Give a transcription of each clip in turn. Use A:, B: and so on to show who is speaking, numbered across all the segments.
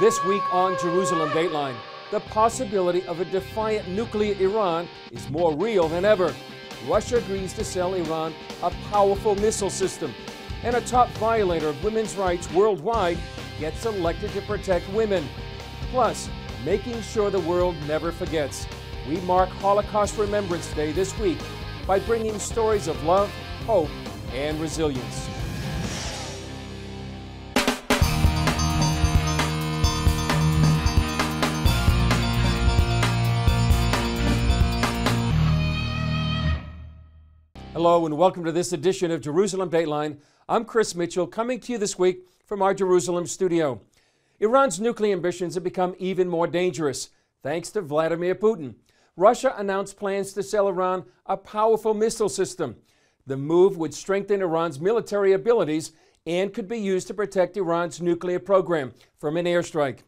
A: This week on Jerusalem Dateline, the possibility of a defiant nuclear Iran is more real than ever. Russia agrees to sell Iran a powerful missile system, and a top violator of women's rights worldwide gets elected to protect women. Plus, making sure the world never forgets. We mark Holocaust Remembrance Day this week by bringing stories of love, hope, and resilience. Hello and welcome to this edition of Jerusalem Dateline. I'm Chris Mitchell, coming to you this week from our Jerusalem studio. Iran's nuclear ambitions have become even more dangerous, thanks to Vladimir Putin. Russia announced plans to sell Iran a powerful missile system. The move would strengthen Iran's military abilities and could be used to protect Iran's nuclear program from an airstrike.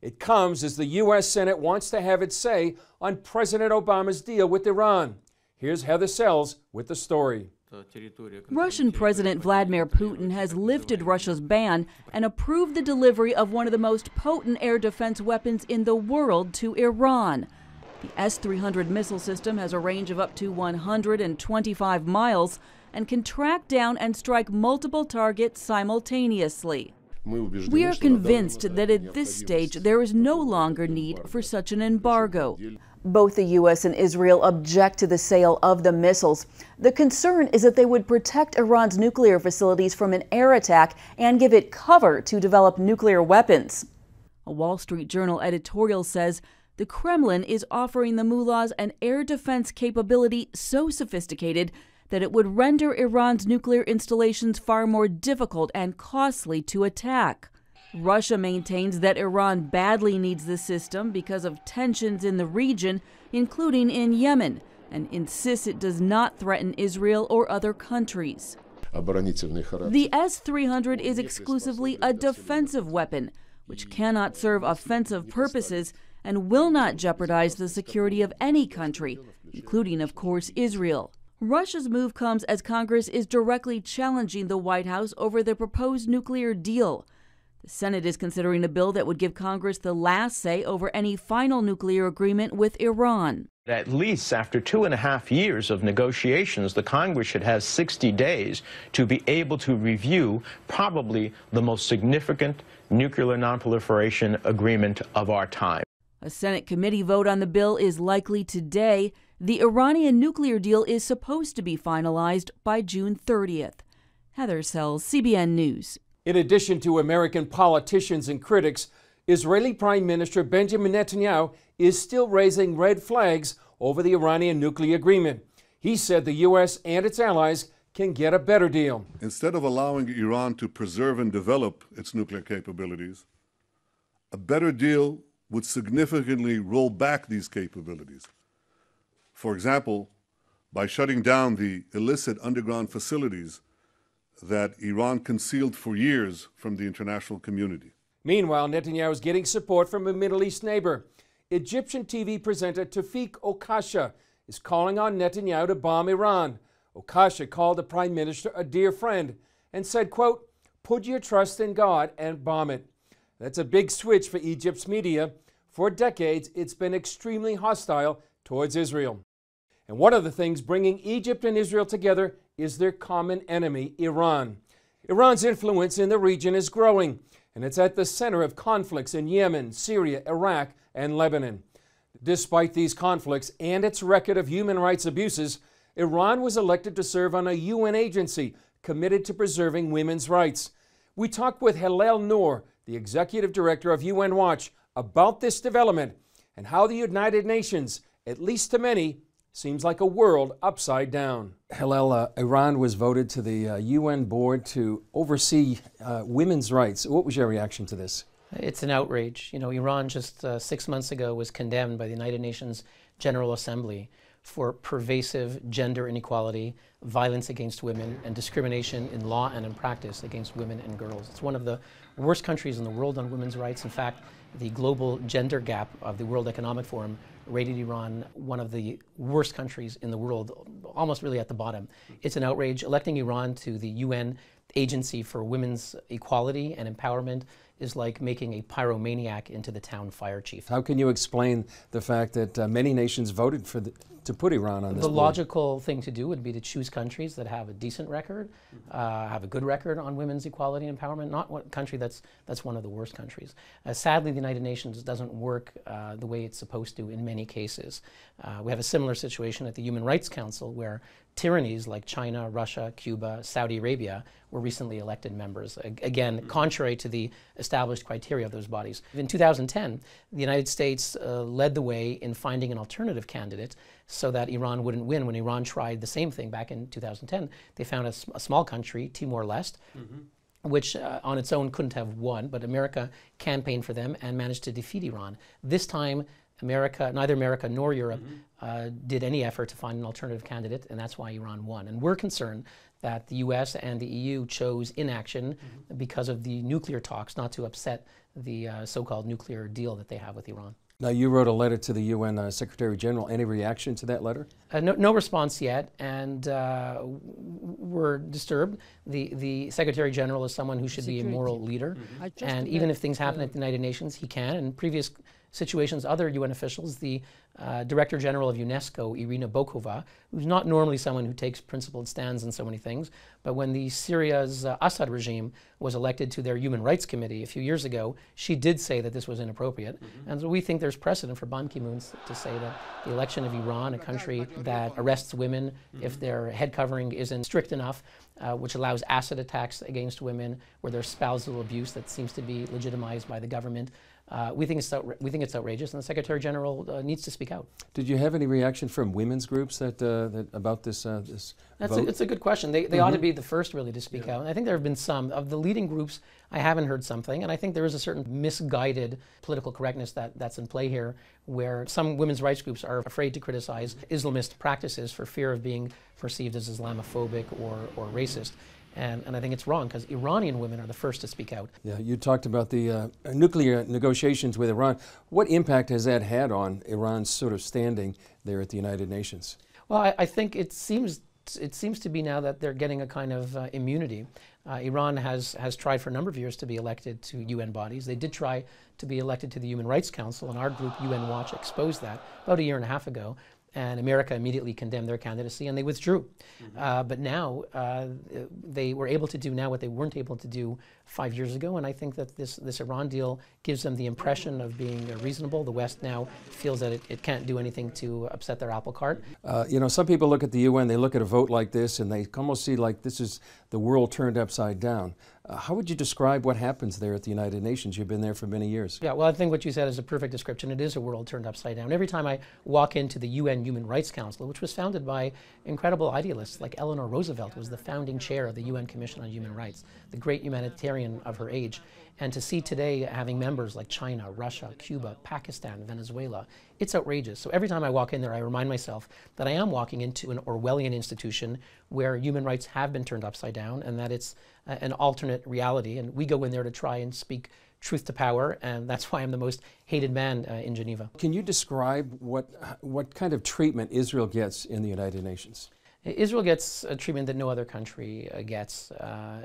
A: It comes as the U.S. Senate wants to have its say on President Obama's deal with Iran. Here's Heather Sells with the story.
B: Russian President Vladimir Putin has lifted Russia's ban and approved the delivery of one of the most potent air defense weapons in the world to Iran. The S-300 missile system has a range of up to 125 miles and can track down and strike multiple targets simultaneously. We are convinced that at this stage there is no longer need for such an embargo. Both the U.S. and Israel object to the sale of the missiles. The concern is that they would protect Iran's nuclear facilities from an air attack and give it cover to develop nuclear weapons. A Wall Street Journal editorial says the Kremlin is offering the mullahs an air defense capability so sophisticated that it would render Iran's nuclear installations far more difficult and costly to attack. Russia maintains that Iran badly needs the system because of tensions in the region, including in Yemen, and insists it does not threaten Israel or other countries. The S-300 is exclusively a defensive weapon, which cannot serve offensive purposes and will not jeopardize the security of any country, including, of course, Israel. Russia's move comes as Congress is directly challenging the White House over the proposed nuclear deal. The Senate is considering a bill that would give Congress the last say over any final nuclear agreement with Iran.
C: At least after 2.5 years of negotiations, the Congress should have 60 days to be able to review probably the most significant nuclear nonproliferation agreement of our time.
B: A Senate committee vote on the bill is likely today. The Iranian nuclear deal is supposed to be finalized by June 30th. Heather Sells, CBN News.
A: In addition to American politicians and critics, Israeli Prime Minister Benjamin Netanyahu is still raising red flags over the Iranian nuclear agreement. He said the U.S. and its allies can get a better deal.
D: Instead of allowing Iran to preserve and develop its nuclear capabilities, a better deal would significantly roll back these capabilities. For example, by shutting down the illicit underground facilities that Iran concealed for years from the international community.
A: Meanwhile, Netanyahu is getting support from a Middle East neighbor. Egyptian TV presenter Tawfiq Okasha is calling on Netanyahu to bomb Iran. Okasha called the prime minister a dear friend and said, quote, "Put your trust in God and bomb it." That's a big switch for Egypt's media. For decades, it's been extremely hostile towards Israel. And one of the things bringing Egypt and Israel together is their common enemy, Iran. Iran's influence in the region is growing, and it's at the center of conflicts in Yemen, Syria, Iraq, and Lebanon. Despite these conflicts and its record of human rights abuses, Iran was elected to serve on a UN agency committed to preserving women's rights. We talked with Hillel Noor, the executive director of UN Watch, about this development and how the United Nations, at least to many, seems like a world upside down. Hillel, Iran was voted to the UN board to oversee women's rights. What was your reaction to this?
E: It's an outrage. You know, Iran just 6 months ago was condemned by the United Nations General Assembly for pervasive gender inequality, violence against women, and discrimination in law and in practice against women and girls. It's one of the worst countries in the world on women's rights. In fact, the global gender gap of the World Economic Forum rated Iran one of the worst countries in the world, almost really at the bottom. It's an outrage. Electing Iran to the UN agency for women's equality and empowerment is like making a pyromaniac into the town fire chief.
A: How can you explain the fact that many nations voted to put Iran on this board?
E: The logical thing to do would be to choose countries that have a decent record, have a good record on women's equality and empowerment, not one country that's one of the worst countries. Sadly, the United Nations doesn't work the way it's supposed to in many cases. We have a similar situation at the Human Rights Council where tyrannies like China, Russia, Cuba, Saudi Arabia were recently elected members, again, contrary to the established criteria of those bodies. In 2010, the United States led the way in finding an alternative candidate so that Iran wouldn't win. When Iran tried the same thing back in 2010, they found a small country, Timor-Leste, which on its own couldn't have won, but America campaigned for them and managed to defeat Iran. This time, neither America nor Europe did any effort to find an alternative candidate, and that's why Iran won. And we're concerned that the US and the EU chose inaction because of the nuclear talks, not to upset the so-called nuclear deal that they have with Iran.
A: Now, you wrote a letter to the UN Secretary General. Any reaction to that letter?
E: No response yet, and we're disturbed. The Secretary General is someone who should be a moral leader, and even if things happen at the United Nations, he can. In previous situations, other UN officials, the Director General of UNESCO, Irina Bokova, who's not normally someone who takes principled stands in so many things, but when the Syria's Assad regime was elected to their Human Rights Committee a few years ago, she did say that this was inappropriate. And so we think there's precedent for Ban Ki-moon to say that the election of Iran, a country that arrests women if their head covering isn't strict enough, which allows acid attacks against women, where there's spousal abuse that seems to be legitimized by the government. We think it's outrageous, and the Secretary General needs to speak out.
A: Did you have any reaction from women's groups that about this vote?
E: It's a good question. They ought to be the first really to speak out. And I think there have been some of the leading groups. I haven't heard something, and I think there is a certain misguided political correctness that's in play here, where some women's rights groups are afraid to criticize Islamist practices for fear of being perceived as Islamophobic or racist. And I think it's wrong, because Iranian women are the first to speak out.
A: Yeah, you talked about the nuclear negotiations with Iran. What impact has that had on Iran's sort of standing there at the United Nations?
E: Well, I think it seems to be now that they're getting a kind of immunity. Iran has tried for a number of years to be elected to UN bodies. They did try to be elected to the Human Rights Council, and our group, UN Watch, exposed that about a year and a half ago. And America immediately condemned their candidacy, and they withdrew. But now they were able to do now what they weren't able to do 5 years ago, and I think that this Iran deal gives them the impression of being reasonable. The West now feels that it can't do anything to upset their apple cart.
A: You know, some people look at the UN, they look at a vote like this, and they almost see like this is the world turned upside down. How would you describe what happens there at the United Nations? You've been there for many years.
E: Yeah, well, I think what you said is a perfect description. It is a world turned upside down. Every time I walk into the UN Human Rights Council, which was founded by incredible idealists like Eleanor Roosevelt, was the founding chair of the UN Commission on Human Rights, the great humanitarian of her age. And to see today having members like China, Russia, Cuba, Pakistan, Venezuela, it's outrageous. So every time I walk in there, I remind myself that I am walking into an Orwellian institution where human rights have been turned upside down, and that it's an alternate reality. And we go in there to try and speak truth to power, and that's why I'm the most hated man in Geneva.
A: Can you describe what kind of treatment Israel gets in the United Nations?
E: Israel gets a treatment that no other country gets.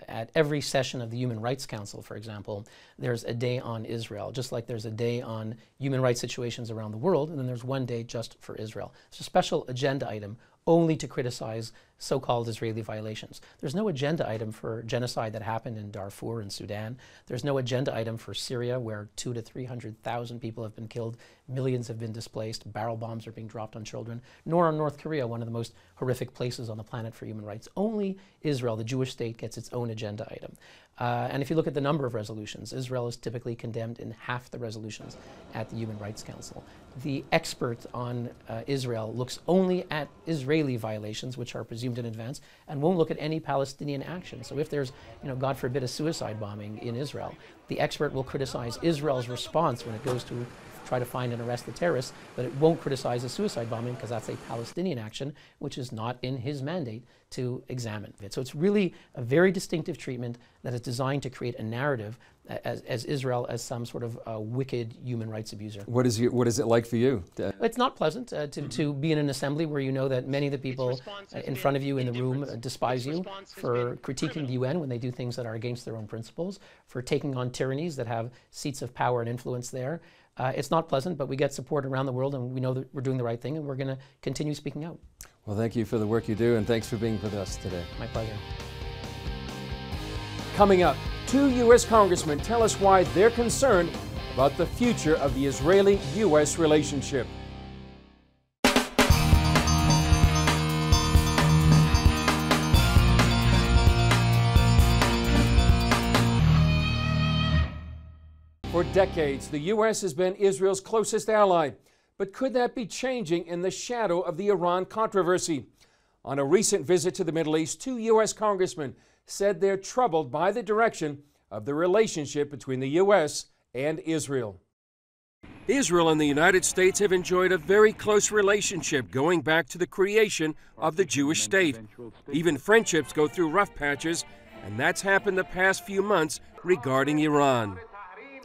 E: At every session of the Human Rights Council, for example, there's a day on Israel, just like there's a day on human rights situations around the world, and then there's one day just for Israel. It's a special agenda item only to criticize so-called Israeli violations. There's no agenda item for genocide that happened in Darfur and Sudan. There's no agenda item for Syria, where 200,000 to 300,000 people have been killed, millions have been displaced, barrel bombs are being dropped on children, nor on North Korea, one of the most horrific places on the planet for human rights. Only Israel, the Jewish state, gets its own agenda item. And if you look at the number of resolutions, Israel is typically condemned in half the resolutions at the Human Rights Council. The expert on Israel looks only at Israeli violations, which are presumed in advance, and won't look at any Palestinian action. So if there's, God forbid, a suicide bombing in Israel, the expert will criticize Israel's response when it goes to try to find and arrest the terrorists, but it won't criticize a suicide bombing because that's a Palestinian action, which is not in his mandate to examine. So it's really a very distinctive treatment that is designed to create a narrative as Israel as some sort of wicked human rights abuser.
A: What is it like for you?
E: It's not pleasant to be in an assembly where you know that many of the people in front of you in the room despise you for critiquing the UN when they do things that are against their own principles, for taking on tyrannies that have seats of power and influence there. It's not pleasant, but we get support around the world, and we know that we're doing the right thing, and we're going to continue speaking out.
A: Well, thank you for the work you do, and thanks for being with us today.
E: My pleasure.
A: Coming up, 2 U.S. congressmen tell us why they're concerned about the future of the Israeli-U.S. relationship. For decades, the U.S. has been Israel's closest ally. But could that be changing in the shadow of the Iran controversy? On a recent visit to the Middle East, 2 U.S. congressmen said they're troubled by the direction of the relationship between the U.S. and Israel. Israel and the United States have enjoyed a very close relationship going back to the creation of the Jewish state. Even friendships go through rough patches, and that's happened the past few months regarding Iran.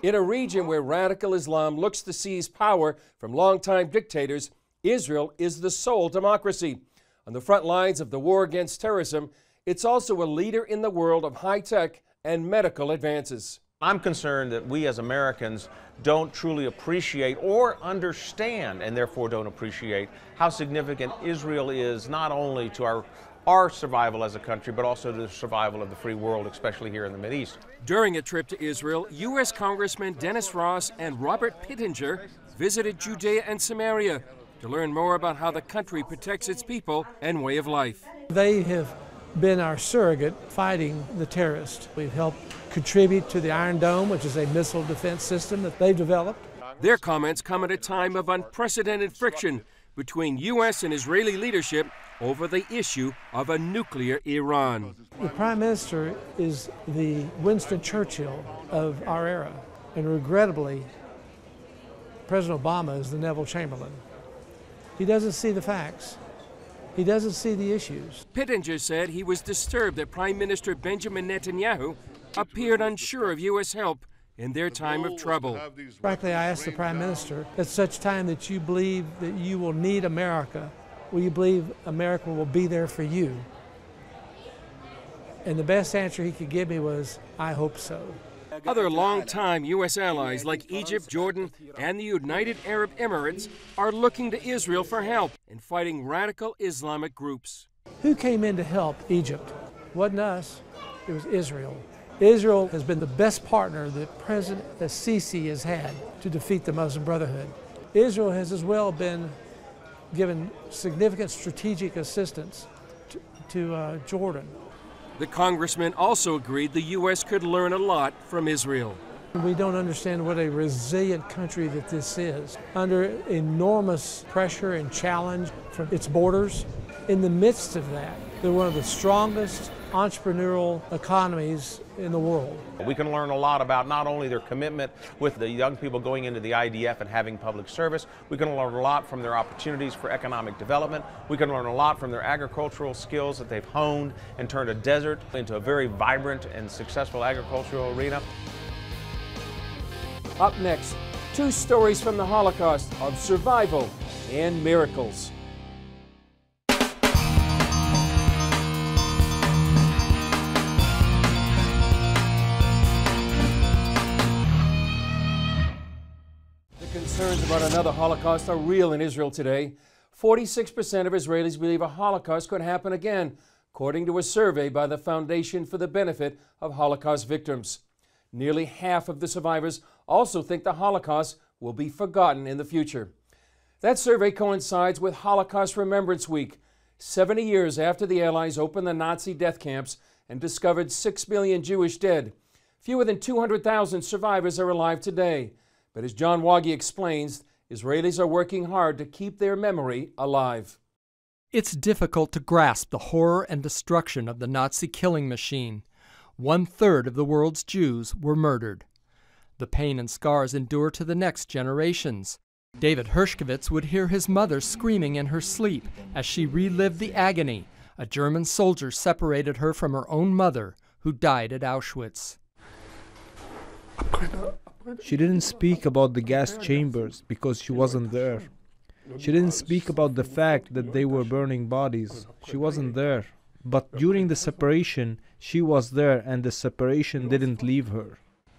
A: In a region where radical Islam looks to seize power from longtime dictators, Israel is the sole democracy. On the front lines of the war against terrorism, it's also a leader in the world of high-tech and medical advances.
C: I'm concerned that we as Americans don't truly appreciate or understand, and therefore don't appreciate, how significant Israel is not only to our survival as a country, but also to the survival of the free world, especially here in the Mideast.
A: During a trip to Israel, U.S. Congressmen Dennis Ross and Robert Pittenger visited Judea and Samaria to learn more about how the country protects its people and way of life.
F: They have been our surrogate fighting the terrorists. We've helped contribute to the Iron Dome, which is a missile defense system that they've developed.
A: Their comments come at a time of unprecedented friction between U.S. and Israeli leadership over the issue of a nuclear Iran.
F: The Prime Minister is the Winston Churchill of our era, and regrettably, President Obama is the Neville Chamberlain. He doesn't see the facts. He doesn't see the issues.
A: Pittenger said he was disturbed that Prime Minister Benjamin Netanyahu appeared unsure of U.S. help in their time of trouble.
F: Frankly, I asked the Prime Minister, at such time that you believe that you will need America, will you believe America will be there for you? And the best answer he could give me was, I hope so.
A: Other longtime U.S. allies like Egypt, Jordan, and the United Arab Emirates are looking to Israel for help in fighting radical Islamic groups.
F: Who came in to help Egypt? Wasn't us, it was Israel. Israel has been the best partner that President Sisi has had to defeat the Muslim Brotherhood. Israel has as well been given significant strategic assistance to Jordan.
A: The congressman also agreed the U.S. could learn a lot from Israel.
F: We don't understand what a resilient country that this is. Under enormous pressure and challenge from its borders, in the midst of that, they're one of the strongest entrepreneurial economies in the world.
C: We can learn a lot about not only their commitment with the young people going into the IDF and having public service, we can learn a lot from their opportunities for economic development, we can learn a lot from their agricultural skills that they've honed and turned a desert into a very vibrant and successful agricultural arena.
A: Up next, 2 stories from the Holocaust of survival and miracles. Concerns about another Holocaust are real in Israel today. 46% of Israelis believe a Holocaust could happen again, according to a survey by the Foundation for the Benefit of Holocaust Victims. Nearly half of the survivors also think the Holocaust will be forgotten in the future. That survey coincides with Holocaust Remembrance Week, 70 years after the Allies opened the Nazi death camps and discovered 6 million Jewish dead. Fewer than 200,000 survivors are alive today. But as John Wagi explains, Israelis are working hard to keep their memory alive.
G: It's difficult to grasp the horror and destruction of the Nazi killing machine. 1/3 of the world's Jews were murdered. The pain and scars endure to the next generations. David Hershkovitz would hear his mother screaming in her sleep as she relived the agony. A German soldier separated her from her own mother, who died at Auschwitz.
H: She didn't speak about the gas chambers because she wasn't there. She didn't speak about the fact that they were burning bodies. She wasn't there. But during the separation, she was there, and the separation didn't leave her.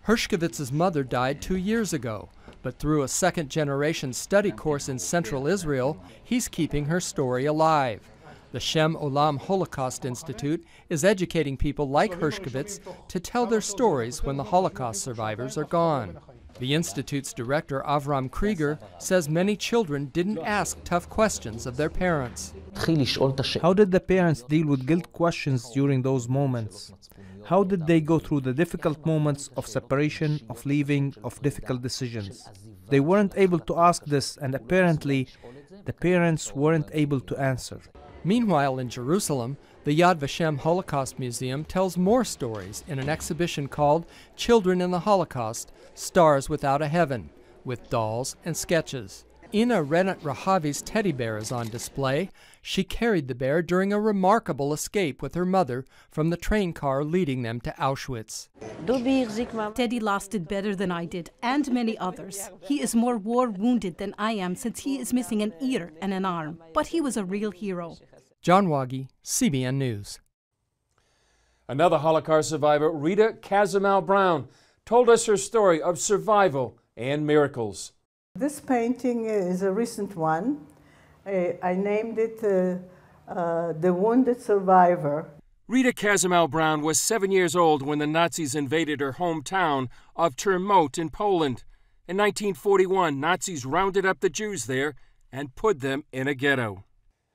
G: Hershkovitz's mother died 2 years ago, but through a second-generation study course in Central Israel, he's keeping her story alive. The Shem Olam Holocaust Institute is educating people like Hershkovitz to tell their stories when the Holocaust survivors are gone. The Institute's director, Avram Krieger, says many children didn't ask tough questions of their parents.
H: How did the parents deal with guilt questions during those moments? How did they go through the difficult moments of separation, of leaving, of difficult decisions? They weren't able to ask this, and apparently the parents weren't able to answer.
G: Meanwhile, in Jerusalem, the Yad Vashem Holocaust Museum tells more stories in an exhibition called Children in the Holocaust, Stars Without a Heaven, with dolls and sketches. Ina Renat Rahavi's teddy bear is on display. She carried the bear during a remarkable escape with her mother from the train car leading them to Auschwitz.
I: Teddy lasted better than I did, and many others. He is more war-wounded than I am since he is missing an ear and an arm, but he was a real hero.
G: John Wagi, CBN News.
A: Another Holocaust survivor, Rita Kazamal Brown, told us her story of survival and miracles.
J: This painting is a recent one. I named it The Wounded Survivor.
A: Rita Kazamal Brown was 7 years old when the Nazis invaded her hometown of Termot in Poland. In 1941, Nazis rounded up the Jews there and put them in a ghetto.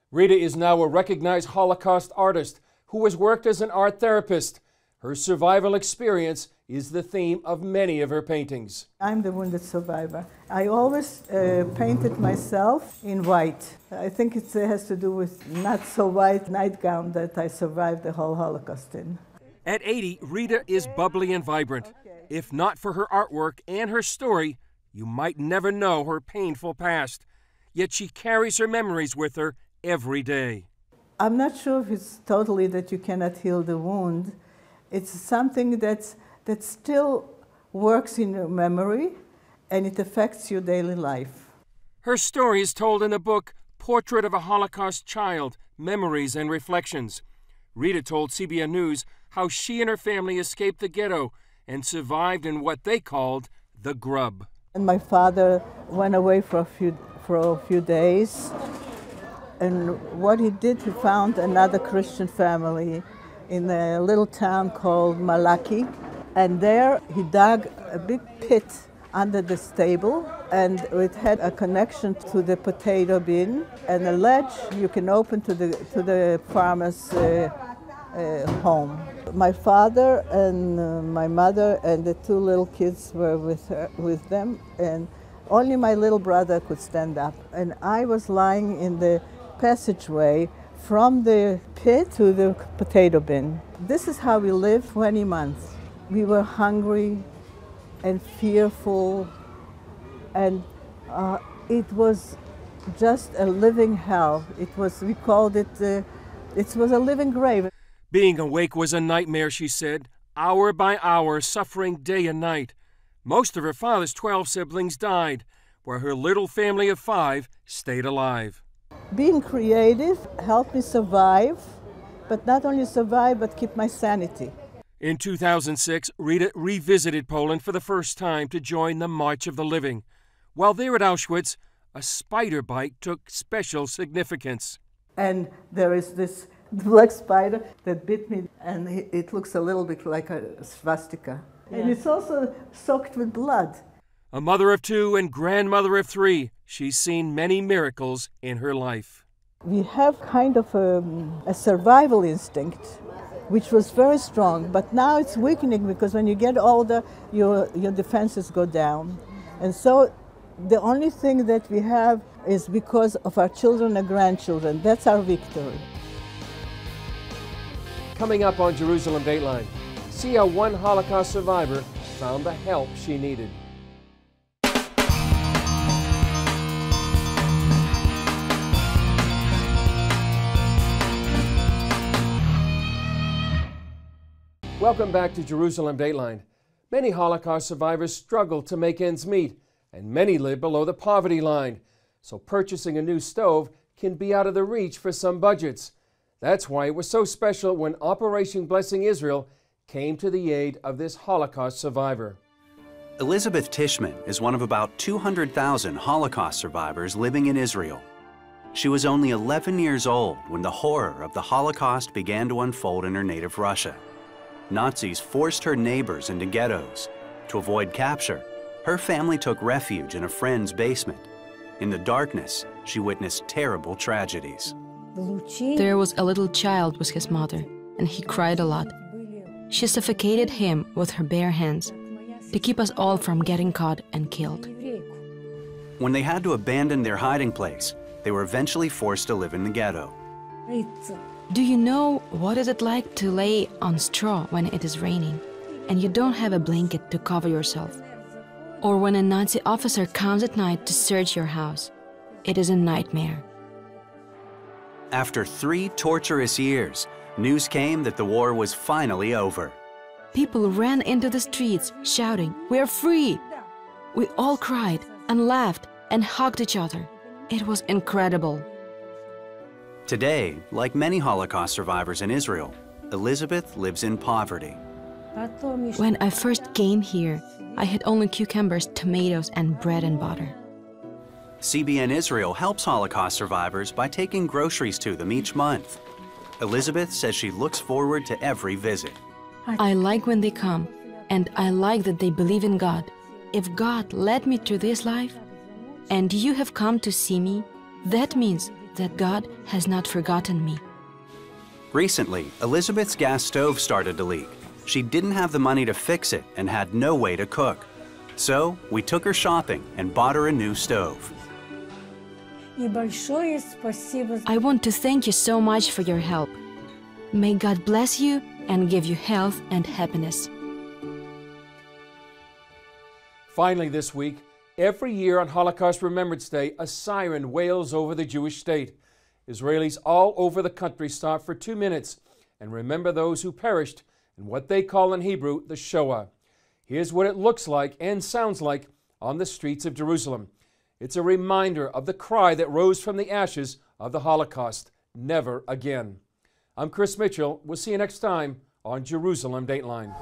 A: Rita is now a recognized Holocaust artist who has worked as an art therapist. Her survival experience is the theme of many of her paintings.
J: I'm the wounded survivor. I always painted myself in white. I think it has to do with not so white nightgown that I survived the whole Holocaust in.
A: At 80, Rita is bubbly and vibrant. If not for her artwork and her story, you might never know her painful past. Yet she carries her memories with her every day.
J: I'm not sure if it's totally that you cannot heal the wound. It's something that still works in your memory, and it affects your daily life.
A: Her story is told in the book Portrait of a Holocaust Child, Memories and Reflections. Rita told CBN News how she and her family escaped the ghetto and survived in what they called the grub.
J: And my father went away for a few days, and what he did, he found another Christian family in a little town called Malaki. And there he dug a big pit under the stable, and it had a connection to the potato bin and a ledge you can open to the farmer's home. My father and my mother and the two little kids were with them, and only my little brother could stand up. And I was lying in the passageway from the pit to the potato bin. This is how we lived 20 months. We were hungry and fearful, and it was just a living hell. We called it, it was a living grave.
A: Being awake was a nightmare, she said, hour by hour, suffering day and night. Most of her father's 12 siblings died, where her little family of 5 stayed alive.
J: Being creative helped me survive, but not only survive, but keep my sanity.
A: In 2006, Rita revisited Poland for the first time to join the March of the Living. While there at Auschwitz, a spider bite took special significance.
J: And there is this black spider that bit me, and it looks a little bit like a swastika. Yeah. And it's also soaked with blood.
A: A mother of 2 and grandmother of 3, she's seen many miracles in her life.
J: We have kind of a survival instinct, which was very strong, but now it's weakening because when you get older, your defenses go down. And so the only thing that we have is because of our children and grandchildren. That's our victory.
A: Coming up on Jerusalem Dateline, see how one Holocaust survivor found the help she needed. Welcome back to Jerusalem Dateline. Many Holocaust survivors struggle to make ends meet, and many live below the poverty line. So purchasing a new stove can be out of the reach for some budgets. That's why it was so special when Operation Blessing Israel came to the aid of this Holocaust survivor.
K: Elizabeth Tishman is one of about 200,000 Holocaust survivors living in Israel. She was only 11 years old when the horror of the Holocaust began to unfold in her native Russia. Nazis forced her neighbors into ghettos. To avoid capture, her family took refuge in a friend's basement. In the darkness, she witnessed terrible tragedies.
L: There was a little child with his mother, and he cried a lot. She suffocated him with her bare hands to keep us all from getting caught and killed.
K: When they had to abandon their hiding place, they were eventually forced to live in the ghetto.
L: Do you know what is it like to lay on straw when it is raining and you don't have a blanket to cover yourself? Or when a Nazi officer comes at night to search your house? It is a nightmare.
K: After 3 torturous years, news came that the war was finally over.
L: People ran into the streets shouting, "We are free!" We all cried and laughed and hugged each other. It was incredible.
K: Today, like many Holocaust survivors in Israel, Elizabeth lives in poverty.
L: When I first came here, I had only cucumbers, tomatoes, and bread and butter.
K: CBN Israel helps Holocaust survivors by taking groceries to them each month. Elizabeth says she looks forward to every visit.
L: I like when they come, and I like that they believe in God. If God led me through this life, and you have come to see me, that means that God has not forgotten me.
K: Recently, Elizabeth's gas stove started to leak. She didn't have the money to fix it and had no way to cook. So we took her shopping and bought her a new stove.
L: I want to thank you so much for your help. May God bless you and give you health and happiness.
A: Finally this week, every year on Holocaust Remembrance Day, a siren wails over the Jewish state. Israelis all over the country stop for 2 minutes and remember those who perished in what they call in Hebrew the Shoah. Here's what it looks like and sounds like on the streets of Jerusalem. It's a reminder of the cry that rose from the ashes of the Holocaust, never again. I'm Chris Mitchell. We'll see you next time on Jerusalem Dateline.